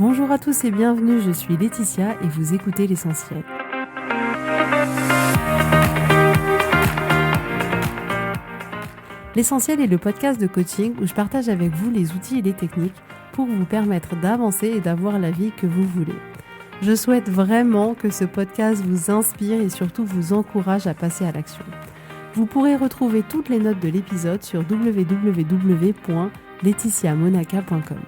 Bonjour à tous et bienvenue, je suis Laetitia et vous écoutez l'Essentiel. L'Essentiel est le podcast de coaching où je partage avec vous les outils et les techniques pour vous permettre d'avancer et d'avoir la vie que vous voulez. Je souhaite vraiment que ce podcast vous inspire et surtout vous encourage à passer à l'action. Vous pourrez retrouver toutes les notes de l'épisode sur www.laetitiamonaca.com.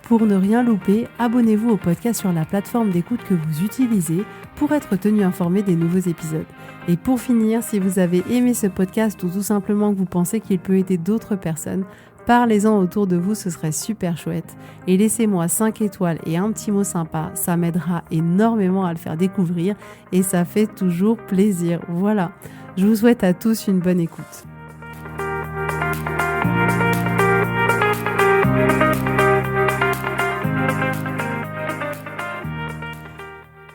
Pour ne rien louper, abonnez-vous au podcast sur la plateforme d'écoute que vous utilisez pour être tenu informé des nouveaux épisodes. Et pour finir, si vous avez aimé ce podcast ou tout simplement que vous pensez qu'il peut aider d'autres personnes, parlez-en autour de vous, ce serait super chouette. Et laissez-moi 5 étoiles et un petit mot sympa, ça m'aidera énormément à le faire découvrir et ça fait toujours plaisir. Voilà, je vous souhaite à tous une bonne écoute.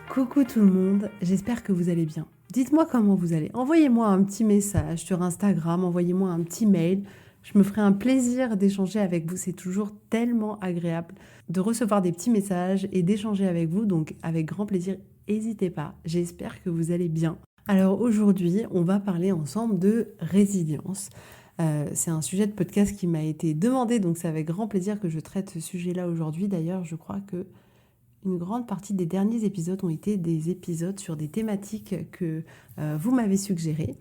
Coucou tout le monde, j'espère que vous allez bien. Dites-moi comment vous allez. Envoyez-moi un petit message sur Instagram, envoyez-moi un petit mail. Je me ferai un plaisir d'échanger avec vous. C'est toujours tellement agréable de recevoir des petits messages et d'échanger avec vous. Donc avec grand plaisir, n'hésitez pas. J'espère que vous allez bien. Alors aujourd'hui, on va parler ensemble de résilience. C'est un sujet de podcast qui m'a été demandé, donc c'est avec grand plaisir que je traite ce sujet-là aujourd'hui. D'ailleurs, je crois que une grande partie des derniers épisodes ont été des épisodes sur des thématiques que vous m'avez suggérées.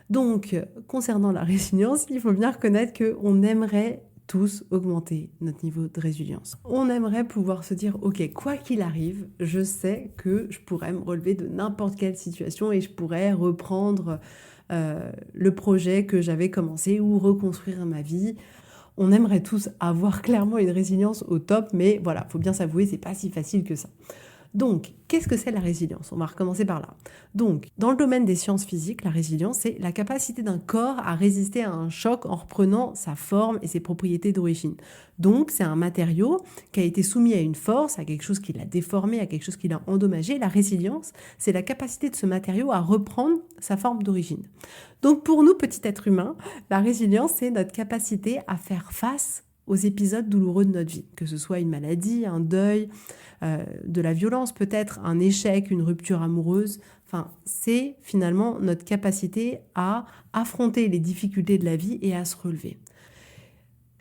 Donc, concernant la résilience, il faut bien reconnaître qu'on aimerait tous augmenter notre niveau de résilience. On aimerait pouvoir se dire, ok, quoi qu'il arrive, je sais que je pourrais me relever de n'importe quelle situation et je pourrais reprendre le projet que j'avais commencé ou reconstruire ma vie. On aimerait tous avoir clairement une résilience au top, mais voilà, faut bien s'avouer, c'est pas si facile que ça. Donc, qu'est-ce que c'est la résilience ? On va recommencer par là. Donc, dans le domaine des sciences physiques, la résilience, c'est la capacité d'un corps à résister à un choc en reprenant sa forme et ses propriétés d'origine. Donc, c'est un matériau qui a été soumis à une force, à quelque chose qui l'a déformé, à quelque chose qui l'a endommagé. La résilience, c'est la capacité de ce matériau à reprendre sa forme d'origine. Donc, pour nous, petits êtres humains, la résilience, c'est notre capacité à faire face aux épisodes douloureux de notre vie, que ce soit une maladie, un deuil, de la violence peut-être, un échec, une rupture amoureuse. Enfin, c'est finalement notre capacité à affronter les difficultés de la vie et à se relever.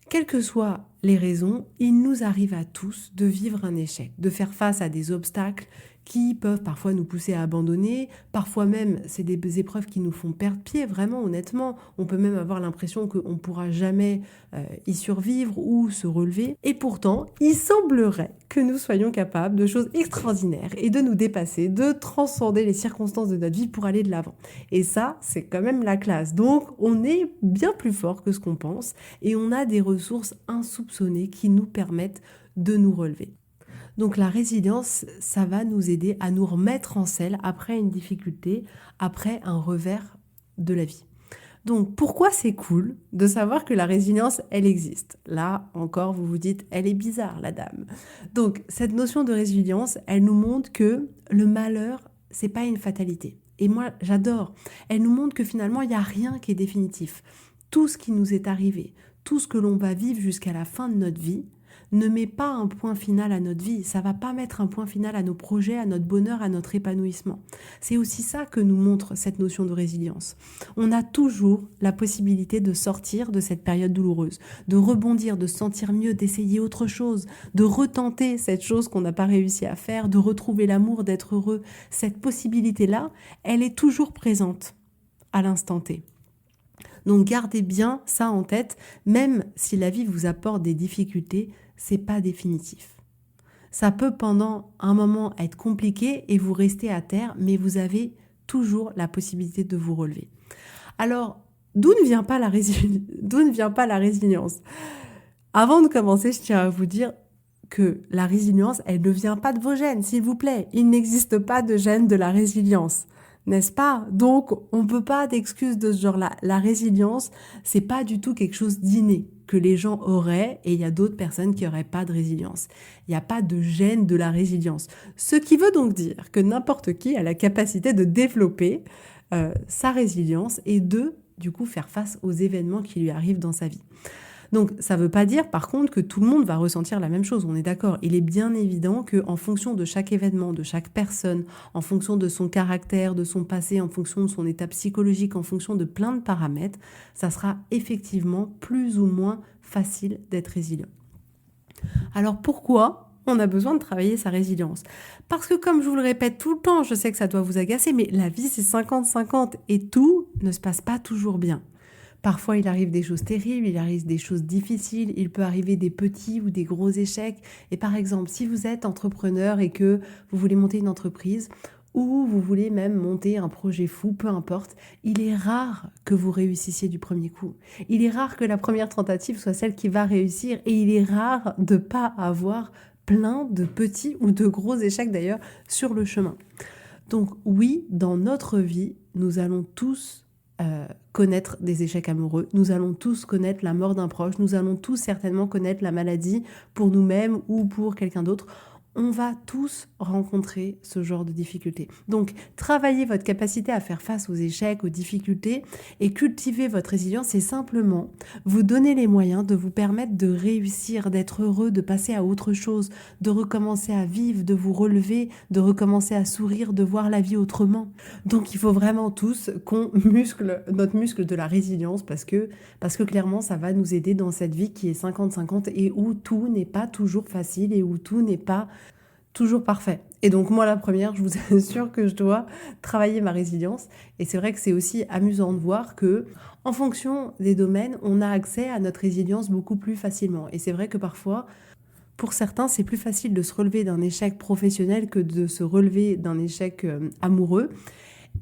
Quelles que soient les raisons, il nous arrive à tous de vivre un échec, de faire face à des obstacles qui peuvent parfois nous pousser à abandonner, parfois même c'est des épreuves qui nous font perdre pied, vraiment honnêtement. On peut même avoir l'impression qu'on ne pourra jamais y survivre ou se relever. Et pourtant, il semblerait que nous soyons capables de choses extraordinaires et de nous dépasser, de transcender les circonstances de notre vie pour aller de l'avant. Et ça, c'est quand même la classe. Donc, on est bien plus fort que ce qu'on pense et on a des ressources insoupçonnées qui nous permettent de nous relever. Donc la résilience, ça va nous aider à nous remettre en selle après une difficulté, après un revers de la vie. Donc pourquoi c'est cool de savoir que la résilience, elle existe ? Là encore, vous vous dites, elle est bizarre la dame. Donc cette notion de résilience, elle nous montre que le malheur, c'est pas une fatalité. Et moi, j'adore. Elle nous montre que finalement, il n'y a rien qui est définitif. Tout ce qui nous est arrivé, tout ce que l'on va vivre jusqu'à la fin de notre vie, ne met pas un point final à notre vie, ça va pas mettre un point final à nos projets, à notre bonheur, à notre épanouissement. C'est aussi ça que nous montre cette notion de résilience. On a toujours la possibilité de sortir de cette période douloureuse, de rebondir, de se sentir mieux, d'essayer autre chose, de retenter cette chose qu'on n'a pas réussi à faire, de retrouver l'amour, d'être heureux. Cette possibilité-là, elle est toujours présente à l'instant T. Donc gardez bien ça en tête, même si la vie vous apporte des difficultés, c'est pas définitif. Ça peut pendant un moment être compliqué et vous restez à terre, mais vous avez toujours la possibilité de vous relever. Alors, d'où ne vient pas la résilience ? Avant de commencer, je tiens à vous dire que la résilience, elle ne vient pas de vos gènes, s'il vous plaît. Il n'existe pas de gène de la résilience. N'est-ce pas ? Donc, on ne peut pas d'excuses de ce genre-là. La résilience, c'est pas du tout quelque chose d'inné que les gens auraient et il y a d'autres personnes qui n'auraient pas de résilience. Il n'y a pas de gène de la résilience. Ce qui veut donc dire que n'importe qui a la capacité de développer sa résilience et de, du coup, faire face aux événements qui lui arrivent dans sa vie. Donc, ça ne veut pas dire, par contre, que tout le monde va ressentir la même chose, on est d'accord. Il est bien évident qu'en fonction de chaque événement, de chaque personne, en fonction de son caractère, de son passé, en fonction de son état psychologique, en fonction de plein de paramètres, ça sera effectivement plus ou moins facile d'être résilient. Alors pourquoi on a besoin de travailler sa résilience? Parce que comme je vous le répète tout le temps, je sais que ça doit vous agacer, mais la vie c'est 50-50 et tout ne se passe pas toujours bien. Parfois, il arrive des choses terribles, il arrive des choses difficiles, il peut arriver des petits ou des gros échecs. Et par exemple, si vous êtes entrepreneur et que vous voulez monter une entreprise ou vous voulez même monter un projet fou, peu importe, il est rare que vous réussissiez du premier coup. Il est rare que la première tentative soit celle qui va réussir et il est rare de ne pas avoir plein de petits ou de gros échecs d'ailleurs sur le chemin. Donc oui, dans notre vie, nous allons tous connaître des échecs amoureux, nous allons tous connaître la mort d'un proche, nous allons tous certainement connaître la maladie pour nous-mêmes ou pour quelqu'un d'autre. On va tous rencontrer ce genre de difficultés. Donc, travaillez votre capacité à faire face aux échecs, aux difficultés et cultiver votre résilience, c'est simplement vous donner les moyens de vous permettre de réussir, d'être heureux, de passer à autre chose, de recommencer à vivre, de vous relever, de recommencer à sourire, de voir la vie autrement. Donc, il faut vraiment tous qu'on muscle notre muscle de la résilience parce que clairement, ça va nous aider dans cette vie qui est 50-50 et où tout n'est pas toujours facile et où tout n'est pas toujours parfait. Et donc moi, la première, je vous assure que je dois travailler ma résilience. Et c'est vrai que c'est aussi amusant de voir que, en fonction des domaines, on a accès à notre résilience beaucoup plus facilement. Et c'est vrai que parfois, pour certains, c'est plus facile de se relever d'un échec professionnel que de se relever d'un échec amoureux.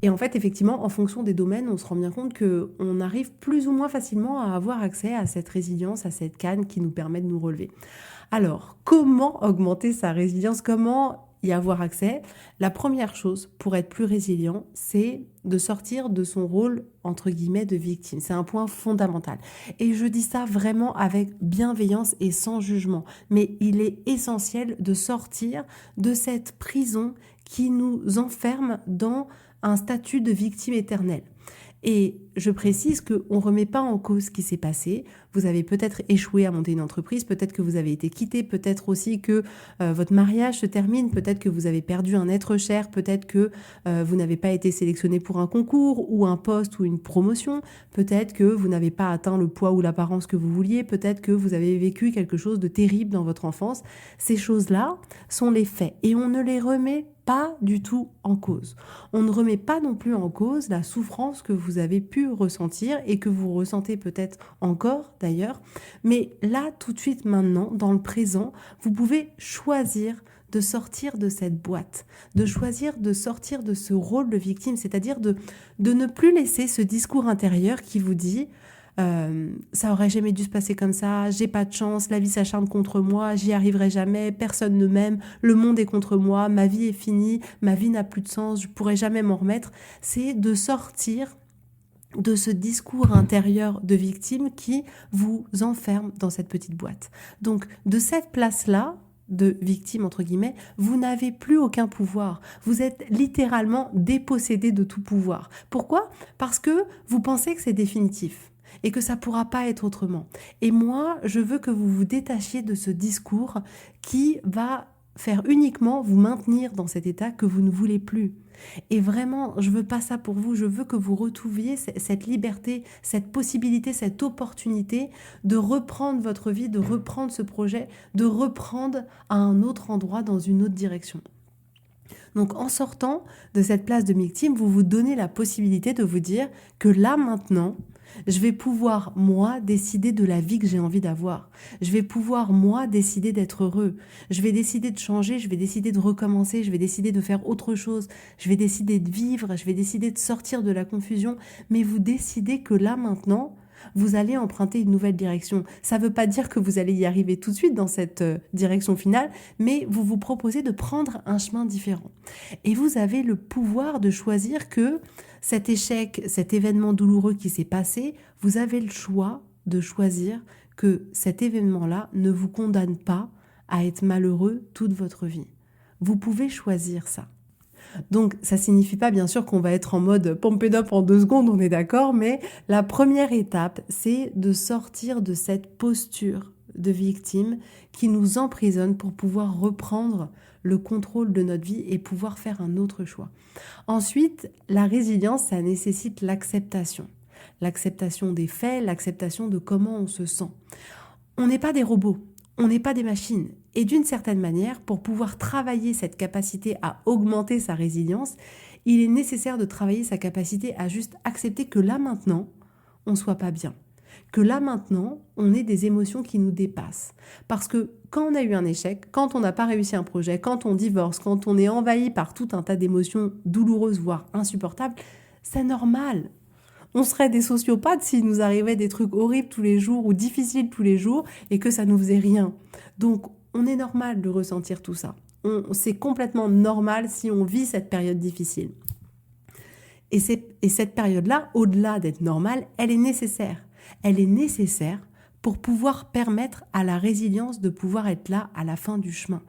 Et en fait, effectivement, en fonction des domaines, on se rend bien compte qu'on arrive plus ou moins facilement à avoir accès à cette résilience, à cette canne qui nous permet de nous relever. Alors, comment augmenter sa résilience? Comment y avoir accès? La première chose pour être plus résilient, c'est de sortir de son rôle, entre guillemets, de victime. C'est un point fondamental. Et je dis ça vraiment avec bienveillance et sans jugement. Mais il est essentiel de sortir de cette prison qui nous enferme dans un statut de victime éternelle. Et je précise qu'on ne remet pas en cause ce qui s'est passé. Vous avez peut-être échoué à monter une entreprise, peut-être que vous avez été quitté, peut-être aussi que votre mariage se termine, peut-être que vous avez perdu un être cher, peut-être que vous n'avez pas été sélectionné pour un concours ou un poste ou une promotion, peut-être que vous n'avez pas atteint le poids ou l'apparence que vous vouliez, peut-être que vous avez vécu quelque chose de terrible dans votre enfance. Ces choses-là sont les faits et on ne les remet pas du tout en cause. On ne remet pas non plus en cause la souffrance que vous avez pu ressentir et que vous ressentez peut-être encore d'ailleurs. Mais là, tout de suite, maintenant, dans le présent, vous pouvez choisir de sortir de cette boîte, de choisir de sortir de ce rôle de victime, c'est-à-dire de ne plus laisser ce discours intérieur qui vous dit ça aurait jamais dû se passer comme ça, j'ai pas de chance, la vie s'acharne contre moi, j'y arriverai jamais, personne ne m'aime, le monde est contre moi, ma vie est finie, ma vie n'a plus de sens, je pourrai jamais m'en remettre. C'est de sortir de ce discours intérieur de victime qui vous enferme dans cette petite boîte. Donc de cette place-là, de victime entre guillemets, vous n'avez plus aucun pouvoir. Vous êtes littéralement dépossédé de tout pouvoir. Pourquoi? Parce que vous pensez que c'est définitif et que ça ne pourra pas être autrement. Et moi, je veux que vous vous détachiez de ce discours qui va faire uniquement vous maintenir dans cet état que vous ne voulez plus. Et vraiment, je veux pas ça pour vous, je veux que vous retrouviez cette liberté, cette possibilité, cette opportunité de reprendre votre vie, de reprendre ce projet, de reprendre à un autre endroit, dans une autre direction. Donc en sortant de cette place de victime, vous vous donnez la possibilité de vous dire que là maintenant, je vais pouvoir, moi, décider de la vie que j'ai envie d'avoir. Je vais pouvoir, moi, décider d'être heureux. Je vais décider de changer, je vais décider de recommencer, je vais décider de faire autre chose. Je vais décider de vivre, je vais décider de sortir de la confusion. Mais vous décidez que là, maintenant, vous allez emprunter une nouvelle direction. Ça ne veut pas dire que vous allez y arriver tout de suite dans cette direction finale, mais vous vous proposez de prendre un chemin différent. Et vous avez le pouvoir de choisir que cet échec, cet événement douloureux qui s'est passé, vous avez le choix de choisir que cet événement-là ne vous condamne pas à être malheureux toute votre vie. Vous pouvez choisir ça. Donc, ça signifie pas, bien sûr, qu'on va être en mode pump it up en 2 secondes, on est d'accord, mais la première étape, c'est de sortir de cette posture de victime qui nous emprisonne pour pouvoir reprendre le contrôle de notre vie et pouvoir faire un autre choix. Ensuite, la résilience, ça nécessite l'acceptation. L'acceptation des faits, l'acceptation de comment on se sent. On n'est pas des robots, on n'est pas des machines. Et d'une certaine manière, pour pouvoir travailler cette capacité à augmenter sa résilience, il est nécessaire de travailler sa capacité à juste accepter que là maintenant, on ne soit pas bien. Que là maintenant, on ait des émotions qui nous dépassent. Parce que quand on a eu un échec, quand on n'a pas réussi un projet, quand on divorce, quand on est envahi par tout un tas d'émotions douloureuses, voire insupportables, c'est normal. On serait des sociopathes s'il nous arrivait des trucs horribles tous les jours ou difficiles tous les jours et que ça nous faisait rien. Donc, on est normal de ressentir tout ça. C'est complètement normal si on vit cette période difficile. Et cette période-là, au-delà d'être normale, elle est nécessaire. Elle est nécessaire pour pouvoir permettre à la résilience de pouvoir être là à la fin du chemin.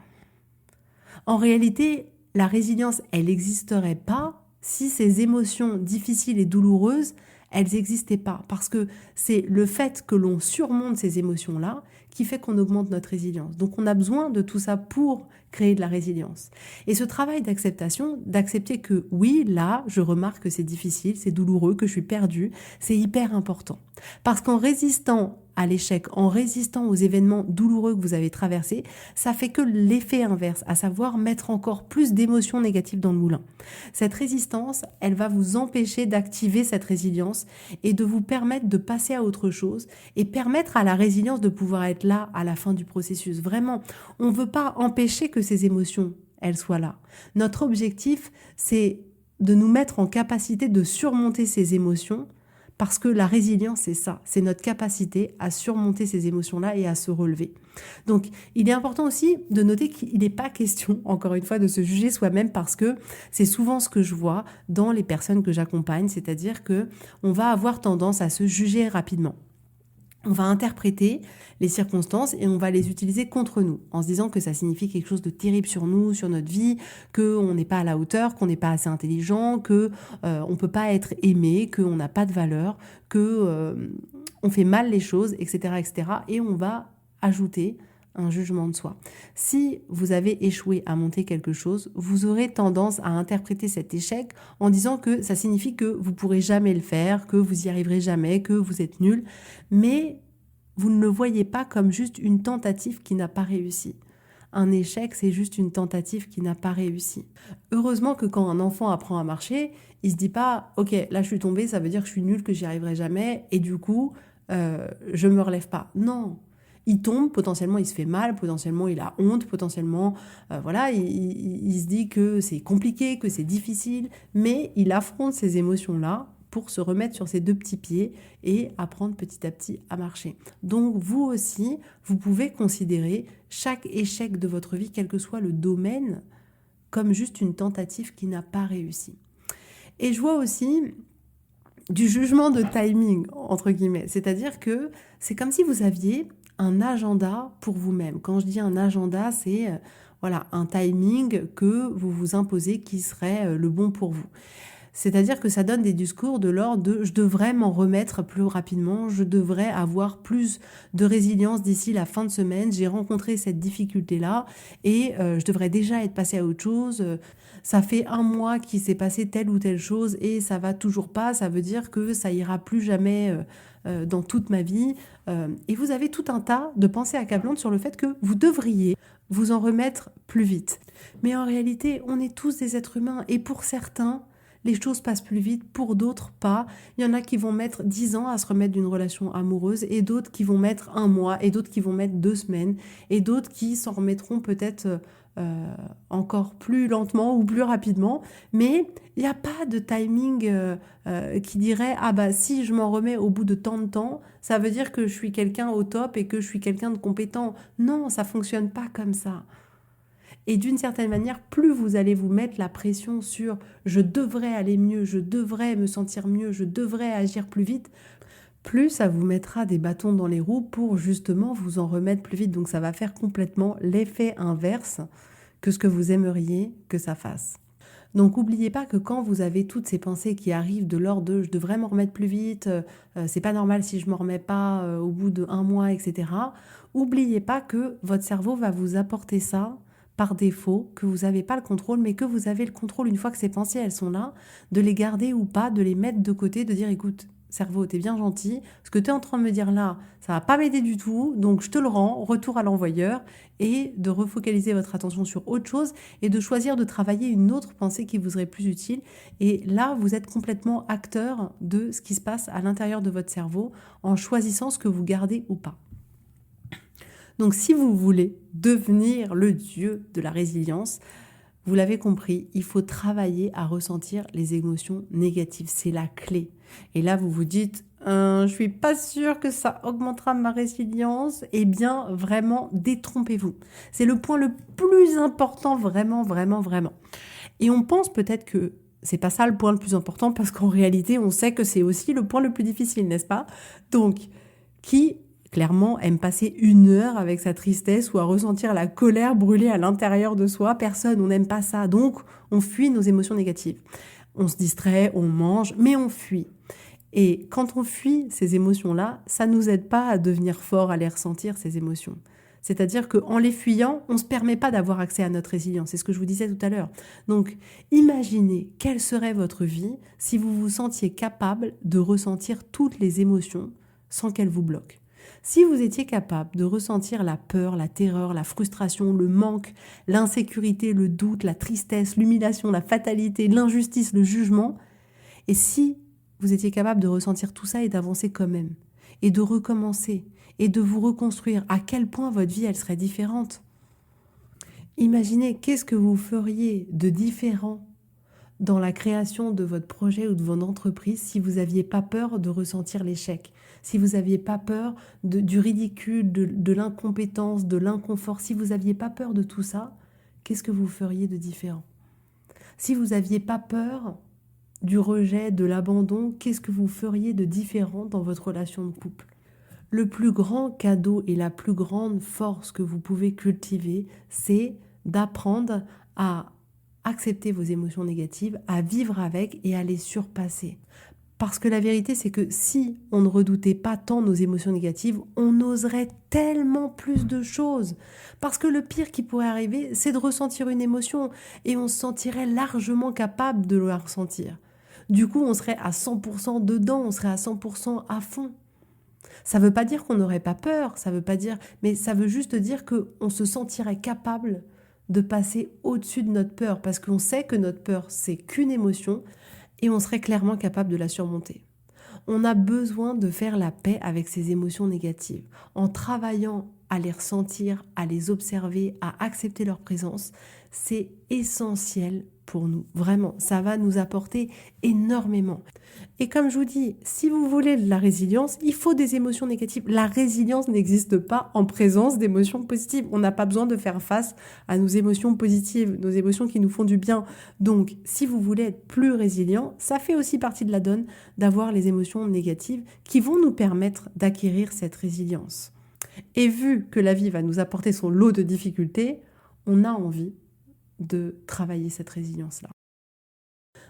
En réalité, la résilience, elle n'existerait pas si ces émotions difficiles et douloureuses, elles n'existaient pas. Parce que c'est le fait que l'on surmonte ces émotions-là qui fait qu'on augmente notre résilience. Donc on a besoin de tout ça pour créer de la résilience. Et ce travail d'acceptation, d'accepter que oui, là, je remarque que c'est difficile, c'est douloureux, que je suis perdue, c'est hyper important. Parce qu'en résistant à l'échec, en résistant aux événements douloureux que vous avez traversés, ça fait que l'effet inverse, à savoir mettre encore plus d'émotions négatives dans le moulin. Cette résistance, elle va vous empêcher d'activer cette résilience et de vous permettre de passer à autre chose et permettre à la résilience de pouvoir être là à la fin du processus. Vraiment, on ne veut pas empêcher que ces émotions, elles soient là. Notre objectif, c'est de nous mettre en capacité de surmonter ces émotions. Parce que la résilience, c'est ça, c'est notre capacité à surmonter ces émotions-là et à se relever. Donc, il est important aussi de noter qu'il n'est pas question, encore une fois, de se juger soi-même parce que c'est souvent ce que je vois dans les personnes que j'accompagne, c'est-à-dire que on va avoir tendance à se juger rapidement. On va interpréter les circonstances et on va les utiliser contre nous, en se disant que ça signifie quelque chose de terrible sur nous, sur notre vie, qu'on n'est pas à la hauteur, qu'on n'est pas assez intelligent, qu'on ne peut pas être aimé, qu'on n'a pas de valeur, qu'on fait mal les choses, etc., etc. Et on va ajouter un jugement de soi. Si vous avez échoué à monter quelque chose, vous aurez tendance à interpréter cet échec en disant que ça signifie que vous ne pourrez jamais le faire, que vous y arriverez jamais, que vous êtes nul, mais vous ne le voyez pas comme juste une tentative qui n'a pas réussi. Un échec, c'est juste une tentative qui n'a pas réussi. Heureusement que quand un enfant apprend à marcher, il se dit pas « Ok, là je suis tombé, ça veut dire que je suis nul, que j'y arriverai jamais, et du coup, je me relève pas. » Non. Il tombe, potentiellement il se fait mal, potentiellement il a honte, potentiellement il se dit que c'est compliqué, que c'est difficile, mais il affronte ces émotions-là pour se remettre sur ses 2 petits pieds et apprendre petit à petit à marcher. Donc vous aussi, vous pouvez considérer chaque échec de votre vie, quel que soit le domaine, comme juste une tentative qui n'a pas réussi. Et je vois aussi du jugement de timing, entre guillemets, c'est-à-dire que c'est comme si vous aviez un agenda pour vous-même. Quand je dis un agenda, c'est un timing que vous vous imposez qui serait le bon pour vous. C'est-à-dire que ça donne des discours de l'ordre de « je devrais m'en remettre plus rapidement, je devrais avoir plus de résilience d'ici la fin de semaine, j'ai rencontré cette difficulté-là et je devrais déjà être passé à autre chose. Ça fait 1 mois qu'il s'est passé telle ou telle chose et ça va toujours pas, ça veut dire que ça ira plus jamais dans toute ma vie. » Et vous avez tout un tas de pensées accablantes sur le fait que vous devriez vous en remettre plus vite. Mais en réalité, on est tous des êtres humains et pour certains, les choses passent plus vite, pour d'autres pas. Il y en a qui vont mettre 10 ans à se remettre d'une relation amoureuse et d'autres qui vont mettre 1 mois et d'autres qui vont mettre 2 semaines et d'autres qui s'en remettront peut-être encore plus lentement ou plus rapidement. Mais il n'y a pas de timing qui dirait « Ah bah si je m'en remets au bout de tant de temps, ça veut dire que je suis quelqu'un au top et que je suis quelqu'un de compétent. » Non, ça ne fonctionne pas comme ça. Et d'une certaine manière, plus vous allez vous mettre la pression sur « je devrais aller mieux, je devrais me sentir mieux, je devrais agir plus vite », plus ça vous mettra des bâtons dans les roues pour justement vous en remettre plus vite. Donc ça va faire complètement l'effet inverse que ce que vous aimeriez que ça fasse. Donc n'oubliez pas que quand vous avez toutes ces pensées qui arrivent de l'ordre de je devrais m'en remettre plus vite, c'est pas normal si je m'en remets pas au bout de 1 mois, etc. Oubliez pas que votre cerveau va vous apporter ça par défaut, que vous n'avez pas le contrôle, mais que vous avez le contrôle une fois que ces pensées elles sont là, de les garder ou pas, de les mettre de côté, de dire écoute, cerveau, t'es bien gentil, ce que t'es en train de me dire là, ça va pas m'aider du tout, donc je te le rends, retour à l'envoyeur, et de refocaliser votre attention sur autre chose et de choisir de travailler une autre pensée qui vous serait plus utile. Et là, vous êtes complètement acteur de ce qui se passe à l'intérieur de votre cerveau en choisissant ce que vous gardez ou pas. Donc si vous voulez devenir le dieu de la résilience, vous l'avez compris, il faut travailler à ressentir les émotions négatives. C'est la clé. Et là, vous vous dites, je suis pas sûre que ça augmentera ma résilience. Eh bien, vraiment, détrompez-vous. C'est le point le plus important, vraiment, vraiment, vraiment. Et on pense peut-être que c'est pas ça le point le plus important parce qu'en réalité, on sait que c'est aussi le point le plus difficile, n'est-ce pas? Donc, qui clairement aime passer 1 heure avec sa tristesse ou à ressentir la colère brûler à l'intérieur de soi? Personne, on n'aime pas ça. Donc, on fuit nos émotions négatives. On se distrait, on mange, mais on fuit. Et quand on fuit ces émotions-là, ça nous aide pas à devenir fort, à les ressentir, ces émotions. C'est-à-dire qu'en les fuyant, on ne se permet pas d'avoir accès à notre résilience. C'est ce que je vous disais tout à l'heure. Donc, imaginez quelle serait votre vie si vous vous sentiez capable de ressentir toutes les émotions sans qu'elles vous bloquent. Si vous étiez capable de ressentir la peur, la terreur, la frustration, le manque, l'insécurité, le doute, la tristesse, l'humiliation, la fatalité, l'injustice, le jugement, et si vous étiez capable de ressentir tout ça et d'avancer quand même, et de recommencer, et de vous reconstruire, à quel point votre vie elle serait différente. Imaginez qu'est-ce que vous feriez de différent dans la création de votre projet ou de votre entreprise si vous n'aviez pas peur de ressentir l'échec, si vous n'aviez pas peur du ridicule, de l'incompétence, de l'inconfort, si vous n'aviez pas peur de tout ça, qu'est-ce que vous feriez de différent? Si vous n'aviez pas peur du rejet, de l'abandon, qu'est-ce que vous feriez de différent dans votre relation de couple? Le plus grand cadeau et la plus grande force que vous pouvez cultiver, c'est d'apprendre à accepter vos émotions négatives, à vivre avec et à les surpasser. Parce que la vérité, c'est que si on ne redoutait pas tant nos émotions négatives, on oserait tellement plus de choses. Parce que le pire qui pourrait arriver, c'est de ressentir une émotion et on se sentirait largement capable de la ressentir. Du coup, on serait à 100% dedans, on serait à 100% à fond. Ça ne veut pas dire qu'on n'aurait pas peur, ça veut pas dire, mais ça veut juste dire qu'on se sentirait capable de passer au-dessus de notre peur, parce qu'on sait que notre peur, c'est qu'une émotion, et on serait clairement capable de la surmonter. On a besoin de faire la paix avec ces émotions négatives, en travaillant à les ressentir, à les observer, à accepter leur présence. C'est essentiel pour nous, vraiment, ça va nous apporter énormément. Et comme je vous dis, si vous voulez de la résilience, il faut des émotions négatives. La résilience n'existe pas en présence d'émotions positives. On n'a pas besoin de faire face à nos émotions positives, nos émotions qui nous font du bien. Donc, si vous voulez être plus résilient, ça fait aussi partie de la donne d'avoir les émotions négatives qui vont nous permettre d'acquérir cette résilience. Et vu que la vie va nous apporter son lot de difficultés, on a envie de travailler cette résilience-là.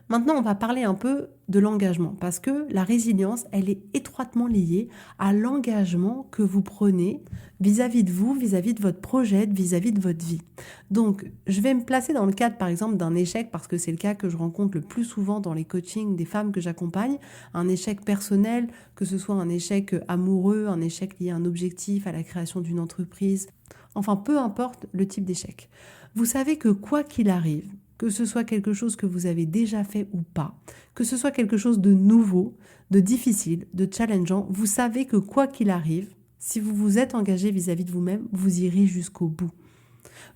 Maintenant, on va parler un peu de l'engagement parce que la résilience, elle est étroitement liée à l'engagement que vous prenez vis-à-vis de vous, vis-à-vis de votre projet, vis-à-vis de votre vie. Donc, je vais me placer dans le cadre, par exemple, d'un échec parce que c'est le cas que je rencontre le plus souvent dans les coachings des femmes que j'accompagne, un échec personnel, que ce soit un échec amoureux, un échec lié à un objectif, à la création d'une entreprise, enfin, peu importe le type d'échec. Vous savez que quoi qu'il arrive, que ce soit quelque chose que vous avez déjà fait ou pas, que ce soit quelque chose de nouveau, de difficile, de challengeant, vous savez que quoi qu'il arrive, si vous vous êtes engagé vis-à-vis de vous-même, vous irez jusqu'au bout.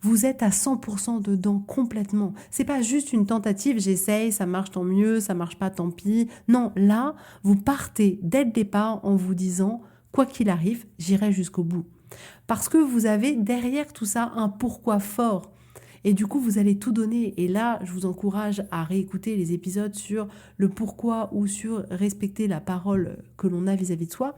Vous êtes à 100% dedans complètement. C'est pas juste une tentative, j'essaye, ça marche tant mieux, ça marche pas tant pis. Non, là, vous partez dès le départ en vous disant, quoi qu'il arrive, j'irai jusqu'au bout. Parce que vous avez derrière tout ça un pourquoi fort. Et du coup, vous allez tout donner. Et là, je vous encourage à réécouter les épisodes sur le pourquoi ou sur respecter la parole que l'on a vis-à-vis de soi.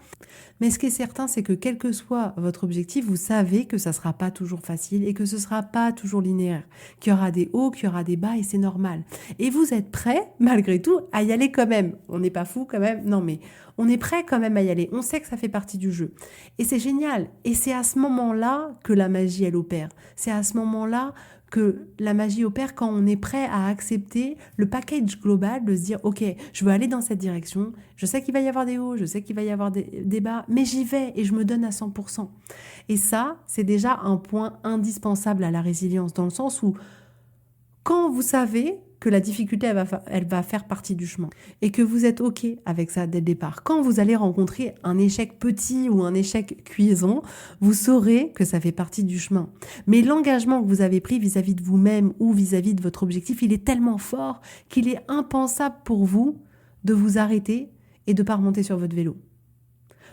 Mais ce qui est certain, c'est que quel que soit votre objectif, vous savez que ça ne sera pas toujours facile et que ce ne sera pas toujours linéaire, qu'il y aura des hauts, qu'il y aura des bas et c'est normal. Et vous êtes prêt, malgré tout, à y aller quand même. On n'est pas fou quand même, non mais on est prêt quand même à y aller. On sait que ça fait partie du jeu. Et c'est génial. Et c'est à ce moment-là que la magie, elle opère. C'est à ce moment-là que la magie opère quand on est prêt à accepter le package global, de se dire, ok, je veux aller dans cette direction, je sais qu'il va y avoir des hauts, je sais qu'il va y avoir des bas, mais j'y vais et je me donne à 100%. Et ça, c'est déjà un point indispensable à la résilience, dans le sens où quand vous savez que la difficulté, elle va faire partie du chemin et que vous êtes OK avec ça dès le départ, quand vous allez rencontrer un échec petit ou un échec cuisant, vous saurez que ça fait partie du chemin. Mais l'engagement que vous avez pris vis-à-vis de vous-même ou vis-à-vis de votre objectif, il est tellement fort qu'il est impensable pour vous de vous arrêter et de ne pas remonter sur votre vélo.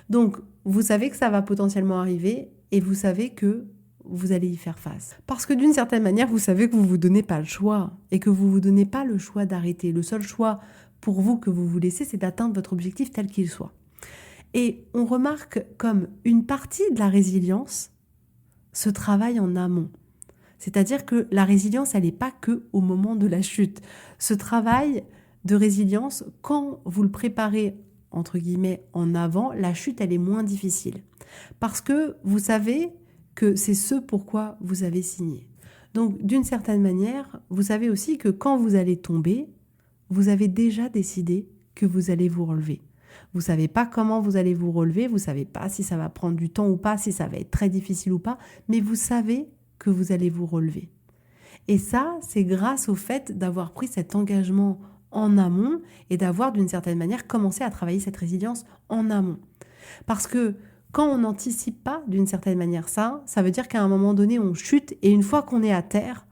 Donc, vous savez que ça va potentiellement arriver et vous savez que vous allez y faire face. Parce que d'une certaine manière, vous savez que vous ne vous donnez pas le choix et que vous ne vous donnez pas le choix d'arrêter. Le seul choix pour vous que vous vous laissez, c'est d'atteindre votre objectif tel qu'il soit. Et on remarque comme une partie de la résilience se travaille en amont. C'est-à-dire que la résilience, elle n'est pas que au moment de la chute. Ce travail de résilience, quand vous le préparez entre guillemets en avant, la chute, elle est moins difficile. Parce que vous savez que c'est ce pourquoi vous avez signé. Donc, d'une certaine manière, vous savez aussi que quand vous allez tomber, vous avez déjà décidé que vous allez vous relever. Vous ne savez pas comment vous allez vous relever, vous ne savez pas si ça va prendre du temps ou pas, si ça va être très difficile ou pas, mais vous savez que vous allez vous relever. Et ça, c'est grâce au fait d'avoir pris cet engagement en amont et d'avoir, d'une certaine manière, commencé à travailler cette résilience en amont. Parce que quand on n'anticipe pas d'une certaine manière ça veut dire qu'à un moment donné, on chute et une fois qu'on est à terre,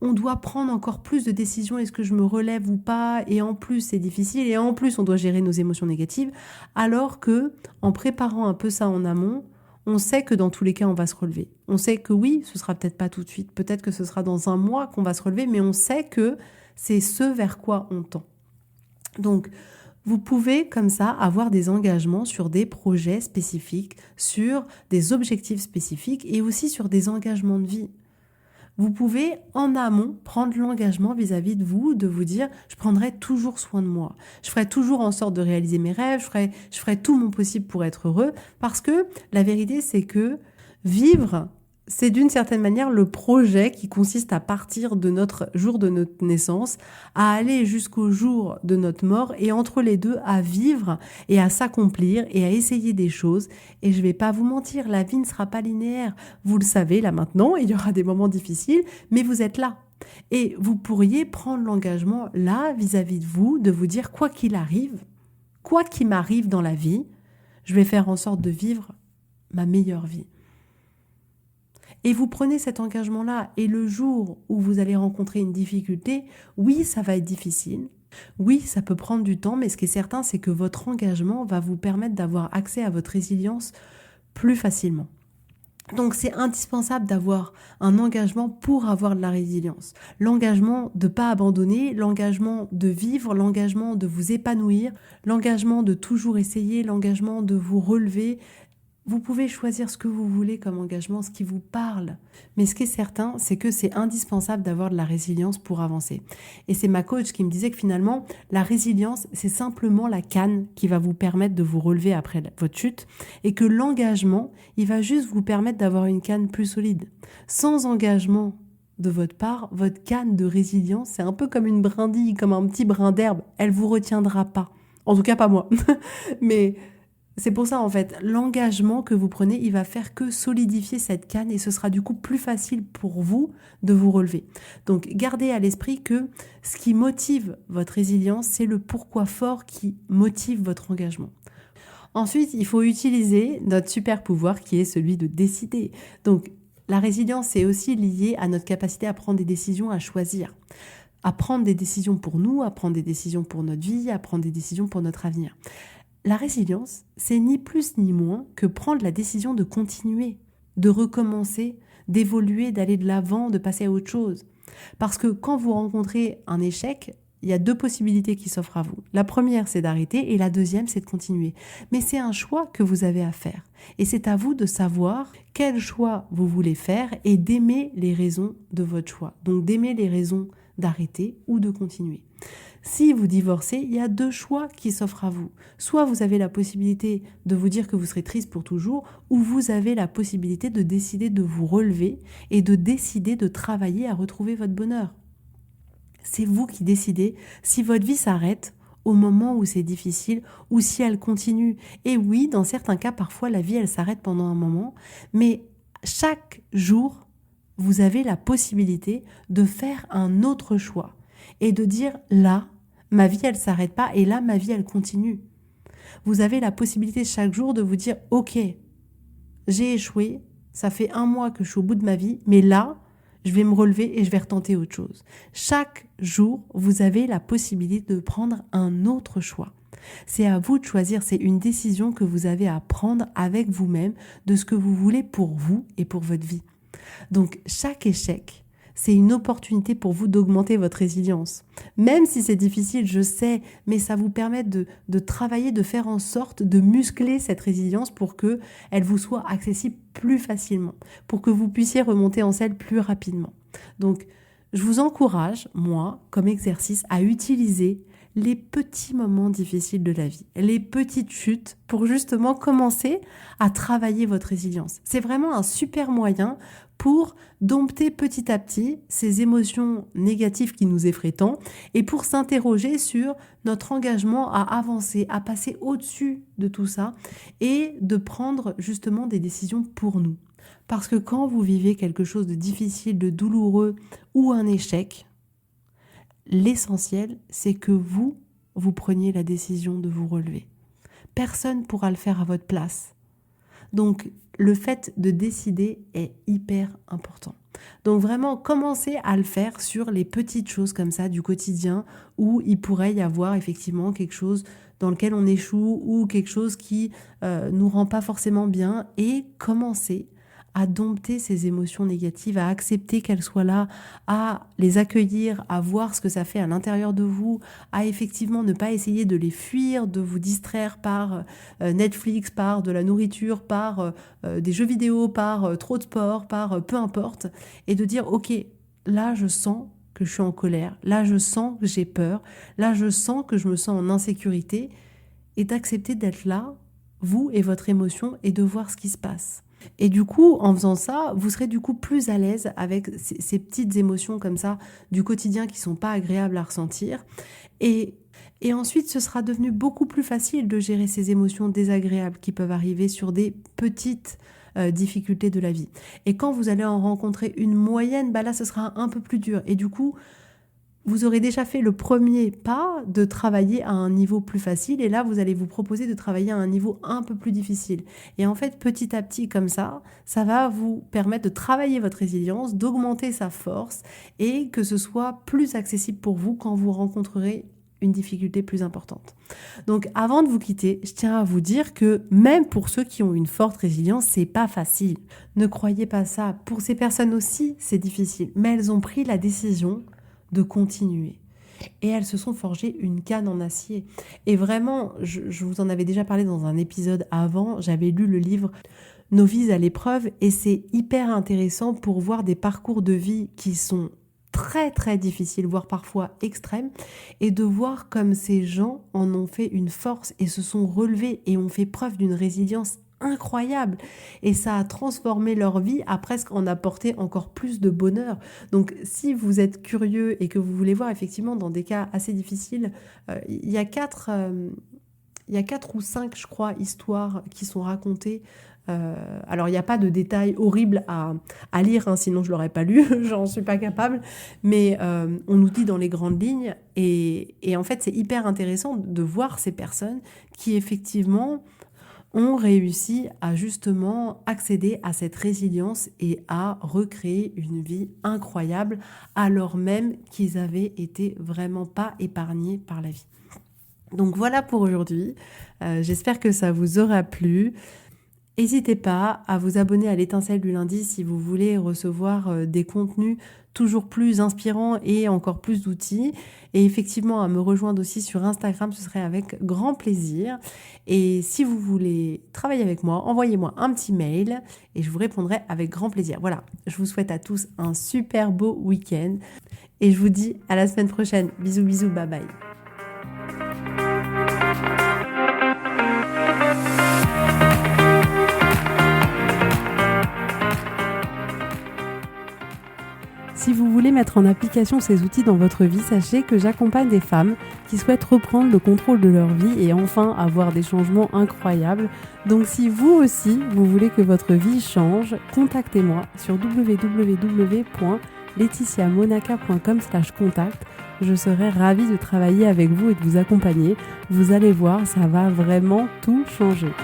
on doit prendre encore plus de décisions. Est-ce que je me relève ou pas? Et en plus, c'est difficile et en plus, on doit gérer nos émotions négatives. Alors que, en préparant un peu ça en amont, on sait que dans tous les cas, on va se relever. On sait que oui, ce sera peut-être pas tout de suite. Peut-être que ce sera dans un mois qu'on va se relever, mais on sait que c'est ce vers quoi on tend. Donc, vous pouvez comme ça avoir des engagements sur des projets spécifiques, sur des objectifs spécifiques et aussi sur des engagements de vie. Vous pouvez en amont prendre l'engagement vis-à-vis de vous dire je prendrai toujours soin de moi, je ferai toujours en sorte de réaliser mes rêves, je ferai tout mon possible pour être heureux parce que la vérité c'est que vivre, c'est d'une certaine manière le projet qui consiste à partir de notre jour de notre naissance, à aller jusqu'au jour de notre mort et entre les deux à vivre et à s'accomplir et à essayer des choses. Et je vais pas vous mentir, la vie ne sera pas linéaire. Vous le savez là maintenant, il y aura des moments difficiles, mais vous êtes là. Et vous pourriez prendre l'engagement là vis-à-vis de vous dire quoi qu'il arrive, quoi qu'il m'arrive dans la vie, je vais faire en sorte de vivre ma meilleure vie. Et vous prenez cet engagement-là et le jour où vous allez rencontrer une difficulté, oui, ça va être difficile. Oui, ça peut prendre du temps, mais ce qui est certain, c'est que votre engagement va vous permettre d'avoir accès à votre résilience plus facilement. Donc c'est indispensable d'avoir un engagement pour avoir de la résilience. L'engagement de ne pas abandonner, l'engagement de vivre, l'engagement de vous épanouir, l'engagement de toujours essayer, l'engagement de vous relever. Vous pouvez choisir ce que vous voulez comme engagement, ce qui vous parle. Mais ce qui est certain, c'est que c'est indispensable d'avoir de la résilience pour avancer. Et c'est ma coach qui me disait que finalement, la résilience, c'est simplement la canne qui va vous permettre de vous relever après votre chute et que l'engagement, il va juste vous permettre d'avoir une canne plus solide. Sans engagement de votre part, votre canne de résilience, c'est un peu comme une brindille, comme un petit brin d'herbe. Elle vous retiendra pas. En tout cas, pas moi. Mais c'est pour ça, en fait, l'engagement que vous prenez, il va faire que solidifier cette canne et ce sera du coup plus facile pour vous de vous relever. Donc, gardez à l'esprit que ce qui motive votre résilience, c'est le pourquoi fort qui motive votre engagement. Ensuite, il faut utiliser notre super pouvoir qui est celui de décider. Donc, la résilience, c'est aussi lié à notre capacité à prendre des décisions, à choisir. À prendre des décisions pour nous, à prendre des décisions pour notre vie, à prendre des décisions pour notre avenir. La résilience, c'est ni plus ni moins que prendre la décision de continuer, de recommencer, d'évoluer, d'aller de l'avant, de passer à autre chose. Parce que quand vous rencontrez un échec, il y a 2 possibilités qui s'offrent à vous. La première, c'est d'arrêter et la deuxième, c'est de continuer. Mais c'est un choix que vous avez à faire. Et c'est à vous de savoir quel choix vous voulez faire et d'aimer les raisons de votre choix. Donc d'aimer les raisons d'arrêter ou de continuer. Si vous divorcez, il y a 2 choix qui s'offrent à vous. Soit vous avez la possibilité de vous dire que vous serez triste pour toujours, ou vous avez la possibilité de décider de vous relever et de décider de travailler à retrouver votre bonheur. C'est vous qui décidez si votre vie s'arrête au moment où c'est difficile ou si elle continue. Et oui, dans certains cas, parfois la vie, elle s'arrête pendant un moment, mais chaque jour, vous avez la possibilité de faire un autre choix et de dire là, ma vie, elle s'arrête pas et là, ma vie, elle continue. Vous avez la possibilité chaque jour de vous dire ok, j'ai échoué, ça fait 1 mois que je suis au bout de ma vie, mais là, je vais me relever et je vais retenter autre chose. Chaque jour, vous avez la possibilité de prendre un autre choix. C'est à vous de choisir, c'est une décision que vous avez à prendre avec vous-même de ce que vous voulez pour vous et pour votre vie. Donc, chaque échec, c'est une opportunité pour vous d'augmenter votre résilience. Même si c'est difficile, je sais, mais ça vous permet de travailler, de faire en sorte de muscler cette résilience pour qu'elle vous soit accessible plus facilement, pour que vous puissiez remonter en selle plus rapidement. Donc, je vous encourage, moi, comme exercice, à utiliser les petits moments difficiles de la vie, les petites chutes pour justement commencer à travailler votre résilience. C'est vraiment un super moyen pour dompter petit à petit ces émotions négatives qui nous effraient tant et pour s'interroger sur notre engagement à avancer, à passer au-dessus de tout ça et de prendre justement des décisions pour nous. Parce que quand vous vivez quelque chose de difficile, de douloureux ou un échec, l'essentiel, c'est que vous preniez la décision de vous relever. Personne ne pourra le faire à votre place. Donc, le fait de décider est hyper important. Donc vraiment, commencez à le faire sur les petites choses comme ça du quotidien où il pourrait y avoir effectivement quelque chose dans lequel on échoue ou quelque chose qui nous rend pas forcément bien et commencez à dompter ces émotions négatives, à accepter qu'elles soient là, à les accueillir, à voir ce que ça fait à l'intérieur de vous, à effectivement ne pas essayer de les fuir, de vous distraire par Netflix, par de la nourriture, par des jeux vidéo, par trop de sport, par peu importe, et de dire ok, là je sens que je suis en colère, là je sens que j'ai peur, là je sens que je me sens en insécurité, et d'accepter d'être là, vous et votre émotion, et de voir ce qui se passe. Et du coup, en faisant ça, vous serez du coup plus à l'aise avec ces petites émotions comme ça du quotidien qui sont pas agréables à ressentir. Et ensuite, ce sera devenu beaucoup plus facile de gérer ces émotions désagréables qui peuvent arriver sur des petites difficultés de la vie. Et quand vous allez en rencontrer une moyenne, bah là, ce sera un peu plus dur. Et du coup, vous aurez déjà fait le premier pas de travailler à un niveau plus facile et là, vous allez vous proposer de travailler à un niveau un peu plus difficile. Et en fait, petit à petit, comme ça va vous permettre de travailler votre résilience, d'augmenter sa force et que ce soit plus accessible pour vous quand vous rencontrerez une difficulté plus importante. Donc, avant de vous quitter, je tiens à vous dire que même pour ceux qui ont une forte résilience, c'est pas facile. Ne croyez pas ça. Pour ces personnes aussi, c'est difficile. Mais elles ont pris la décision de continuer. Et elles se sont forgées une canne en acier. Et vraiment, je vous en avais déjà parlé dans un épisode avant, j'avais lu le livre Nos vies à l'épreuve et c'est hyper intéressant pour voir des parcours de vie qui sont très très difficiles, voire parfois extrêmes, et de voir comme ces gens en ont fait une force et se sont relevés et ont fait preuve d'une résilience incroyable et ça a transformé leur vie à presque en apporter encore plus de bonheur. Donc si vous êtes curieux et que vous voulez voir effectivement dans des cas assez difficiles, il y a 4 ou 5 je crois histoires qui sont racontées. Alors il n'y a pas de détails horribles à lire, hein, sinon je l'aurais pas lu, j'en suis pas capable, mais on nous dit dans les grandes lignes et en fait c'est hyper intéressant de voir ces personnes qui effectivement ont réussi à justement accéder à cette résilience et à recréer une vie incroyable alors même qu'ils avaient été vraiment pas épargnés par la vie. Donc voilà pour aujourd'hui, j'espère que ça vous aura plu. N'hésitez pas à vous abonner à l'étincelle du lundi si vous voulez recevoir des contenus toujours plus inspirants et encore plus d'outils. Et effectivement, à me rejoindre aussi sur Instagram, ce serait avec grand plaisir. Et si vous voulez travailler avec moi, envoyez-moi un petit mail et je vous répondrai avec grand plaisir. Voilà, je vous souhaite à tous un super beau week-end et je vous dis à la semaine prochaine. Bisous, bisous, bye bye. Si vous voulez mettre en application ces outils dans votre vie, sachez que j'accompagne des femmes qui souhaitent reprendre le contrôle de leur vie et enfin avoir des changements incroyables. Donc si vous aussi, vous voulez que votre vie change, contactez-moi sur www.laetitiamonaca.com/contact. Je serai ravie de travailler avec vous et de vous accompagner. Vous allez voir, ça va vraiment tout changer.